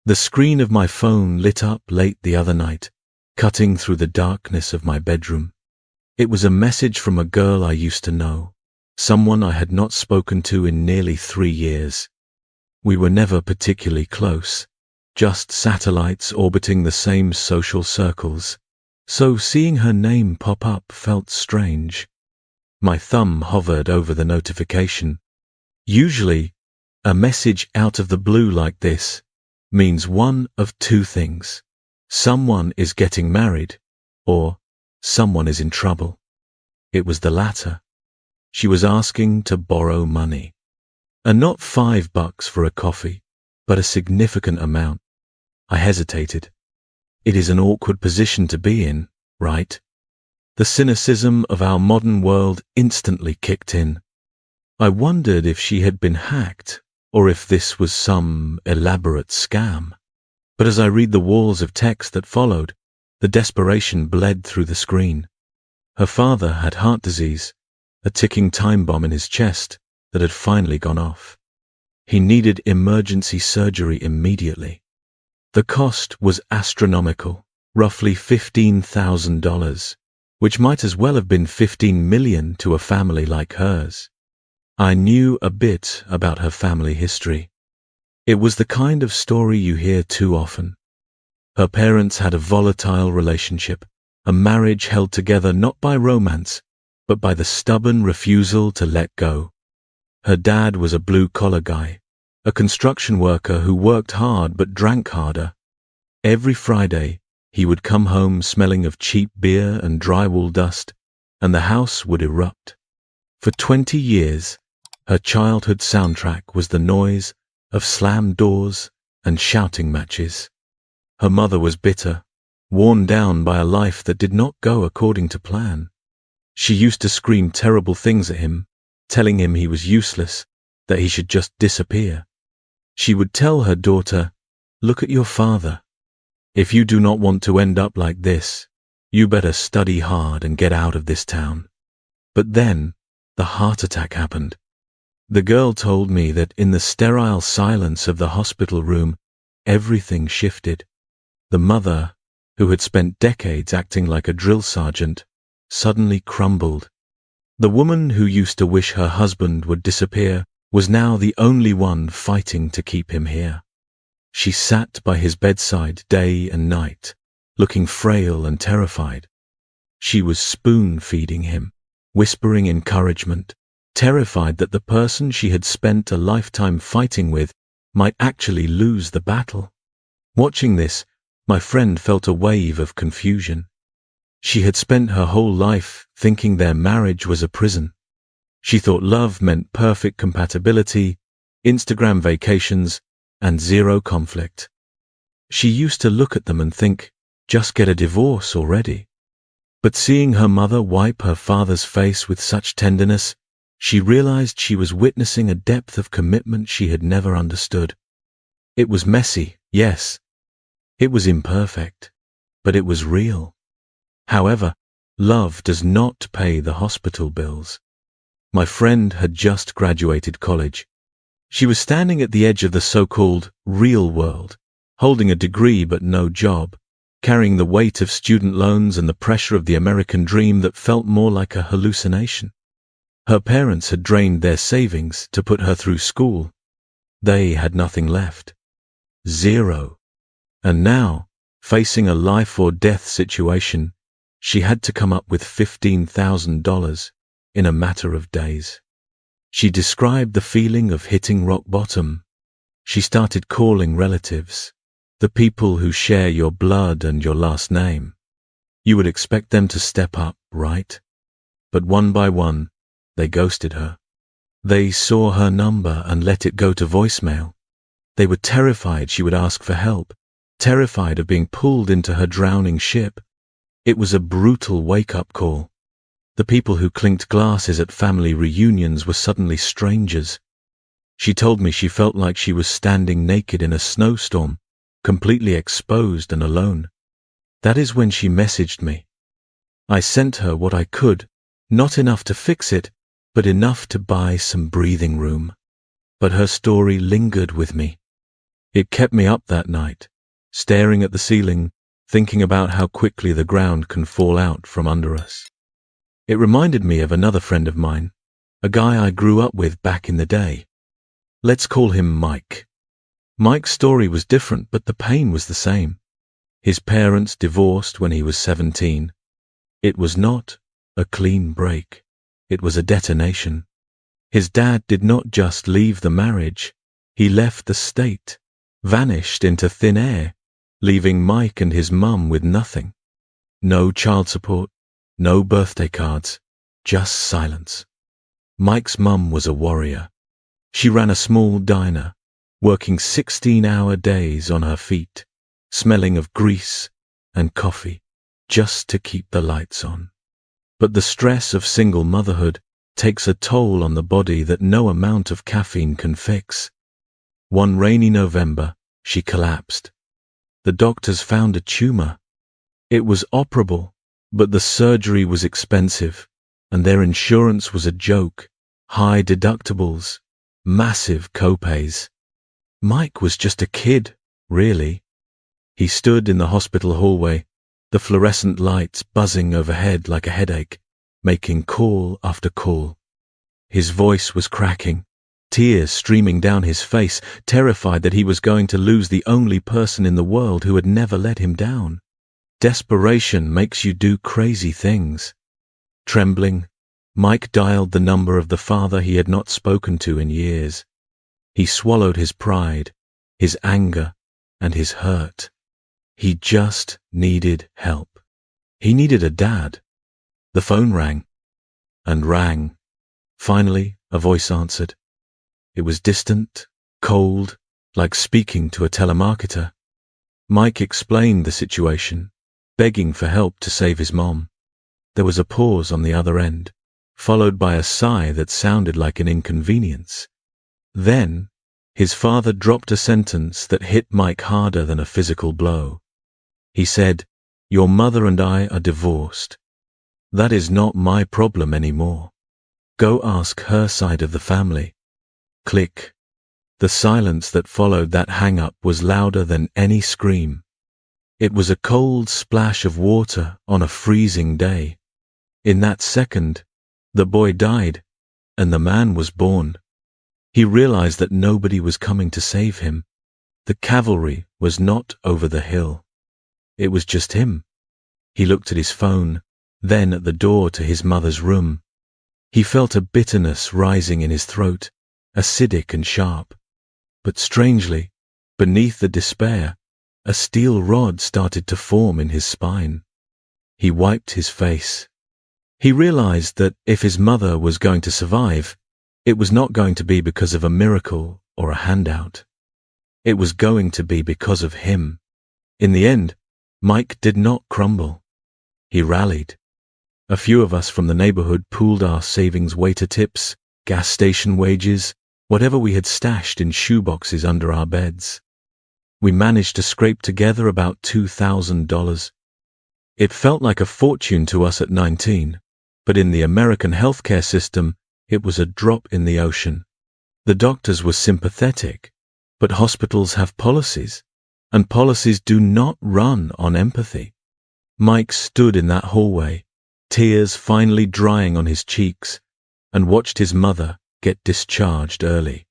The screen of my phone lit up late the other night, cutting through the darkness of my bedroom. It was a message from a girl I used to know, someone I had not spoken to in nearly 3 years. We were never particularly close, just satellites orbiting the same social circles, so seeing her name pop up felt strange. My thumb hovered over the notification. Usually, a message out of the blue like this means one of two things. Someone is getting married, or someone is in trouble. It was the latter. She was asking to borrow money. And not $5 for a coffee, but a significant amount. I hesitated. It is an awkward position to be in, right? The cynicism of our modern world instantly kicked in. I wondered if she had been hacked, or if this was some elaborate scam. But as I read the walls of text that followed, the desperation bled through the screen. Her father had heart disease, a ticking time bomb in his chest that had finally gone off. He needed emergency surgery immediately. The cost was astronomical, roughly $15,000, which might as well have been $15 million to a family like hers. I knew a bit about her family history. It was the kind of story you hear too often. Her parents had a volatile relationship, a marriage held together not by romance, but by the stubborn refusal to let go. Her dad was a blue-collar guy, a construction worker who worked hard but drank harder. Every Friday, he would come home smelling of cheap beer and drywall dust, and the house would erupt. For 20 years, her childhood soundtrack was the noise of slammed doors and shouting matches. Her mother was bitter, worn down by a life that did not go according to plan. She used to scream terrible things at him, telling him he was useless, that he should just disappear. She would tell her daughter, "Look at your father. If you do not want to end up like this, you better study hard and get out of this town." But then, the heart attack happened. The girl told me that in the sterile silence of the hospital room, everything shifted. The mother, who had spent decades acting like a drill sergeant, suddenly crumbled. The woman who used to wish her husband would disappear was now the only one fighting to keep him here. She sat by his bedside day and night, looking frail and terrified. She was spoon-feeding him, whispering encouragement, terrified that the person she had spent a lifetime fighting with might actually lose the battle. Watching this, my friend felt a wave of confusion. She had spent her whole life thinking their marriage was a prison. She thought love meant perfect compatibility, Instagram vacations, and zero conflict. She used to look at them and think, just get a divorce already. But seeing her mother wipe her father's face with such tenderness, she realized she was witnessing a depth of commitment she had never understood. It was messy, yes. It was imperfect, but it was real. However, love does not pay the hospital bills. My friend had just graduated college. She was standing at the edge of the so-called real world, holding a degree but no job, carrying the weight of student loans and the pressure of the American dream that felt more like a hallucination. Her parents had drained their savings to put her through school. They had nothing left. Zero. And now, facing a life or death situation, she had to come up with $15,000 in a matter of days. She described the feeling of hitting rock bottom. She started calling relatives, the people who share your blood and your last name. You would expect them to step up, right? But one by one, they ghosted her. They saw her number and let it go to voicemail. They were terrified she would ask for help, terrified of being pulled into her drowning ship. It was a brutal wake-up call. The people who clinked glasses at family reunions were suddenly strangers. She told me she felt like she was standing naked in a snowstorm, completely exposed and alone. That is when she messaged me. I sent her what I could, not enough to fix it, but enough to buy some breathing room. But her story lingered with me. It kept me up that night, staring at the ceiling, thinking about how quickly the ground can fall out from under us. It reminded me of another friend of mine, a guy I grew up with back in the day. Let's call him Mike. Mike's story was different, but the pain was the same. His parents divorced when he was 17. It was not a clean break. It was a detonation. His dad did not just leave the marriage. He left the state, vanished into thin air, leaving Mike and his mum with nothing. No child support, no birthday cards, just silence. Mike's mum was a warrior. She ran a small diner, working 16-hour days on her feet, smelling of grease and coffee, just to keep the lights on. But the stress of single motherhood takes a toll on the body that no amount of caffeine can fix. One rainy November, she collapsed. The doctors found a tumor. It was operable, but the surgery was expensive, and their insurance was a joke. High deductibles, massive copays. Mike was just a kid, really. He stood in the hospital hallway, the fluorescent lights buzzing overhead like a headache, making call after call. His voice was cracking, tears streaming down his face, terrified that he was going to lose the only person in the world who had never let him down. Desperation makes you do crazy things. Trembling, Mike dialed the number of the father he had not spoken to in years. He swallowed his pride, his anger, and his hurt. He just needed help. He needed a dad. The phone rang and rang. Finally, a voice answered. It was distant, cold, like speaking to a telemarketer. Mike explained the situation, begging for help to save his mom. There was a pause on the other end, followed by a sigh that sounded like an inconvenience. Then, his father dropped a sentence that hit Mike harder than a physical blow. He said, "Your mother and I are divorced. That is not my problem anymore. Go ask her side of the family." Click. The silence that followed that hang-up was louder than any scream. It was a cold splash of water on a freezing day. In that second, the boy died, and the man was born. He realized that nobody was coming to save him. The cavalry was not over the hill. It was just him. He looked at his phone, then at the door to his mother's room. He felt a bitterness rising in his throat, acidic and sharp. But strangely, beneath the despair, a steel rod started to form in his spine. He wiped his face. He realized that if his mother was going to survive, it was not going to be because of a miracle or a handout. It was going to be because of him. In the end, Mike did not crumble. He rallied. A few of us from the neighborhood pooled our savings, waiter tips, gas station wages, whatever we had stashed in shoeboxes under our beds. We managed to scrape together about $2,000. It felt like a fortune to us at 19, but in the American healthcare system, it was a drop in the ocean. The doctors were sympathetic, but hospitals have policies, and policies do not run on empathy. Mike stood in that hallway, tears finally drying on his cheeks, and watched his mother get discharged early.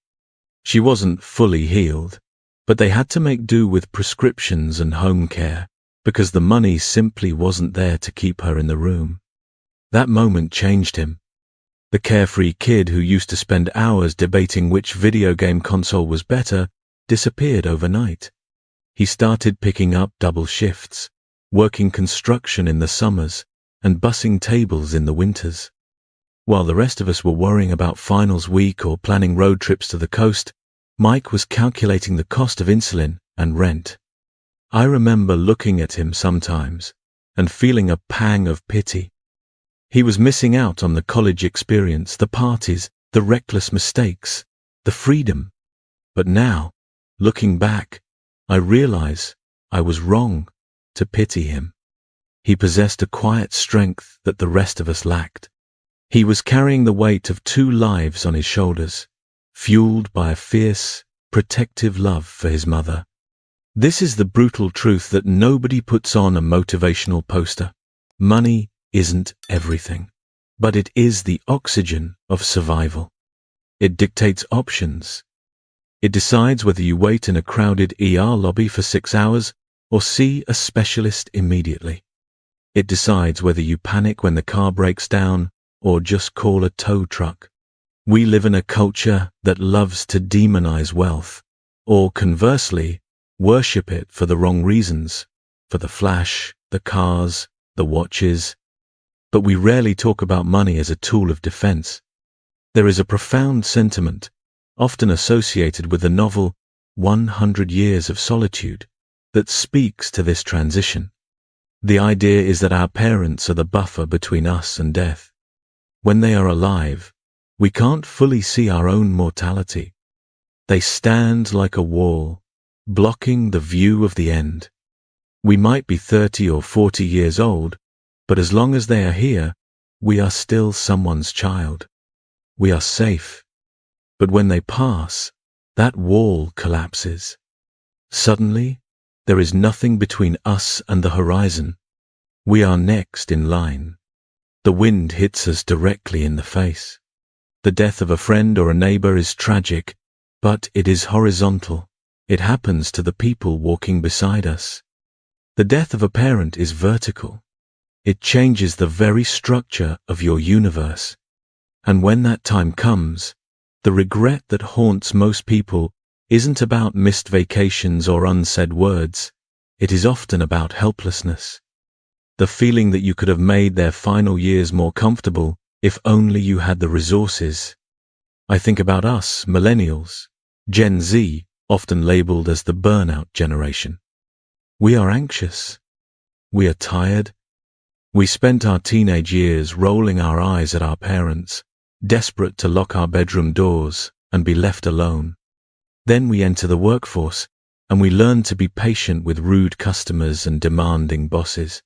She wasn't fully healed, but they had to make do with prescriptions and home care because the money simply wasn't there to keep her in the room. That moment changed him. The carefree kid who used to spend hours debating which video game console was better disappeared overnight. He started picking up double shifts, working construction in the summers and bussing tables in the winters. While the rest of us were worrying about finals week or planning road trips to the coast, Mike was calculating the cost of insulin and rent. I remember looking at him sometimes and feeling a pang of pity. He was missing out on the college experience, the parties, the reckless mistakes, the freedom. But now, looking back, I realize I was wrong to pity him. He possessed a quiet strength that the rest of us lacked. He was carrying the weight of 2 lives on his shoulders, fueled by a fierce, protective love for his mother. This is the brutal truth that nobody puts on a motivational poster. Money isn't everything, but it is the oxygen of survival. It dictates options. It decides whether you wait in a crowded ER lobby for 6 hours or see a specialist immediately. It decides whether you panic when the car breaks down or just call a tow truck. We live in a culture that loves to demonize wealth, or conversely, worship it for the wrong reasons, for the flash, the cars, the watches. But we rarely talk about money as a tool of defense. There is a profound sentiment, often associated with the novel 100 Years of Solitude, that speaks to this transition. The idea is that our parents are the buffer between us and death. When they are alive, we can't fully see our own mortality. They stand like a wall, blocking the view of the end. We might be 30 or 40 years old, but as long as they are here, we are still someone's child. We are safe. But when they pass, that wall collapses. Suddenly, there is nothing between us and the horizon. We are next in line. The wind hits us directly in the face. The death of a friend or a neighbor is tragic, but it is horizontal. It happens to the people walking beside us. The death of a parent is vertical. It changes the very structure of your universe. And when that time comes, the regret that haunts most people isn't about missed vacations or unsaid words. It is often about helplessness. The feeling that you could have made their final years more comfortable if only you had the resources. I think about us, millennials, Gen Z, often labeled as the burnout generation. We are anxious. We are tired. We spent our teenage years rolling our eyes at our parents, desperate to lock our bedroom doors and be left alone. Then we enter the workforce and we learn to be patient with rude customers and demanding bosses.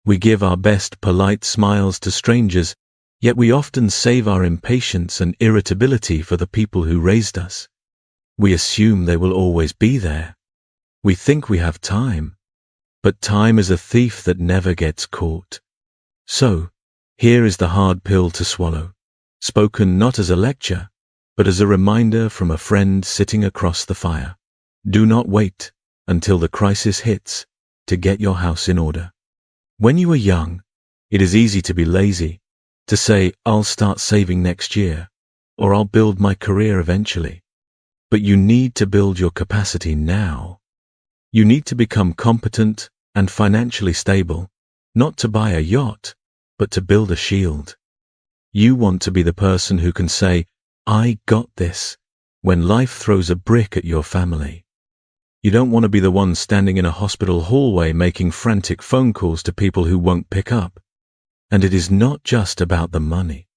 We give our best polite smiles to strangers, yet we often save our impatience and irritability for the people who raised us. We assume they will always be there. We think we have time, but time is a thief that never gets caught. So, here is the hard pill to swallow, spoken not as a lecture, but as a reminder from a friend sitting across the fire. Do not wait until the crisis hits to get your house in order. When you are young, it is easy to be lazy, to say, I'll start saving next year, or I'll build my career eventually. But you need to build your capacity now. You need to become competent and financially stable, not to buy a yacht, but to build a shield. You want to be the person who can say, I got this, when life throws a brick at your family. You don't want to be the one standing in a hospital hallway making frantic phone calls to people who won't pick up. And it is not just about the money.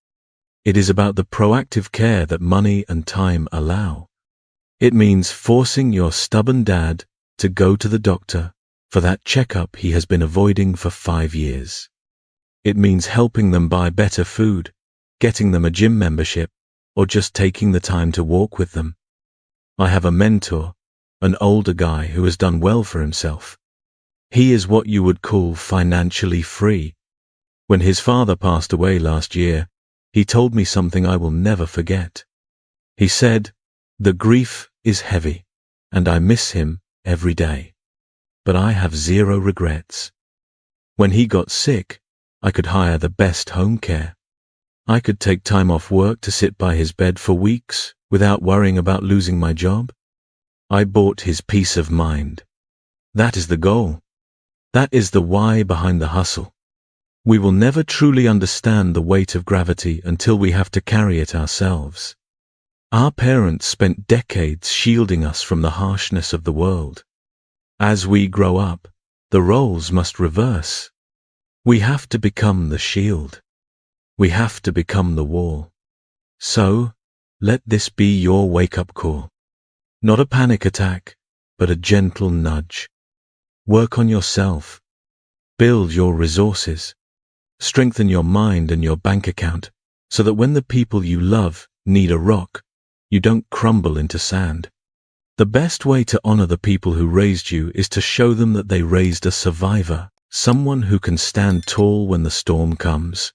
It is about the proactive care that money and time allow. It means forcing your stubborn dad to go to the doctor for that checkup he has been avoiding for 5 years. It means helping them buy better food, getting them a gym membership, or just taking the time to walk with them. I have a mentor, an older guy who has done well for himself. He is what you would call financially free. When his father passed away last year, he told me something I will never forget. He said, "The grief is heavy, and I miss him every day. But I have 0 regrets. When he got sick, I could hire the best home care. I could take time off work to sit by his bed for weeks without worrying about losing my job. I bought his peace of mind. That is the goal. That is the why behind the hustle. We will never truly understand the weight of gravity until we have to carry it ourselves. Our parents spent decades shielding us from the harshness of the world. As we grow up, the roles must reverse. We have to become the shield. We have to become the wall. So, let this be your wake-up call. Not a panic attack, but a gentle nudge. Work on yourself. Build your resources. Strengthen your mind and your bank account so that when the people you love need a rock, you don't crumble into sand. The best way to honor the people who raised you is to show them that they raised a survivor, someone who can stand tall when the storm comes.